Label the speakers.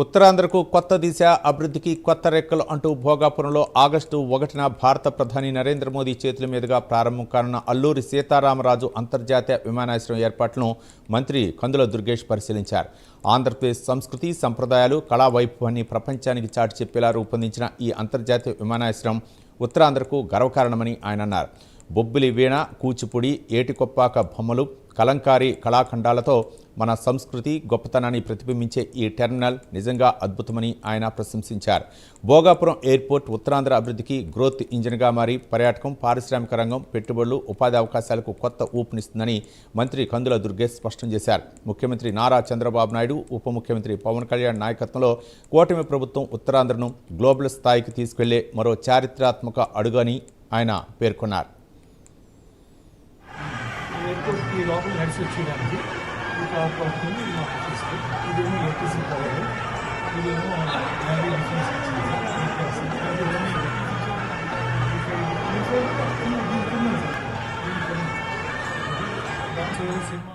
Speaker 1: ఉత్తరాంధ్రకు కొత్త దిశ, అభివృద్ధికి కొత్త రెక్కలు అంటూ భోగాపురంలో ఆగస్టు 1న భారత ప్రధాని నరేంద్ర మోదీ చేతుల మీదుగా ప్రారంభం కానున్న అల్లూరి సీతారామరాజు అంతర్జాతీయ విమానాశ్రయం ఏర్పాట్లను మంత్రి కందుల దుర్గేష్ పరిశీలించారు. ఆంధ్రప్రదేశ్ సంస్కృతి, సంప్రదాయాలు, కళా వైభవాన్ని ప్రపంచానికి చాటి చెప్పేలా రూపొందించిన ఈ అంతర్జాతీయ విమానాశ్రయం ఉత్తరాంధ్రకు గర్వకారణమని ఆయన అన్నారు. బొబ్బిలి వీణ, కూచిపూడి, ఏటికొప్పాక బొమ్మలు, కలంకారీ కళాఖండాలతో మన సంస్కృతి గొప్పతనాన్ని ప్రతిబింబించే ఈ టెర్మినల్ నిజంగా అద్భుతమని ఆయన ప్రశంసించారు. భోగాపురం ఎయిర్పోర్ట్ ఉత్తరాంధ్ర అభివృద్ధికి గ్రోత్ ఇంజిన్గా మారి పర్యాటకం, పారిశ్రామిక రంగం, పెట్టుబడులు, ఉపాధి అవకాశాలకు కొత్త ఊపునిస్తుందని మంత్రి కందుల దుర్గేష్ స్పష్టం చేశారు. ముఖ్యమంత్రి నారా చంద్రబాబు నాయుడు, ఉప ముఖ్యమంత్రి పవన్ కళ్యాణ్ నాయకత్వంలో కూటమి ప్రభుత్వం ఉత్తరాంధ్రను గ్లోబల్ స్థాయికి తీసుకెళ్లే మరో చారిత్రాత్మక అడుగని ఆయన పేర్కొన్నారు.
Speaker 2: ఈ లోపల నడిచి వచ్చేదానికి ఈ కార్ పడుతుంది. మాకు తీసుకు ఇదేమో ఎలక్ట్రిసిటీ పవర్, ఇదేమో ల్యాండ్ డిఫెన్స్ సినిమా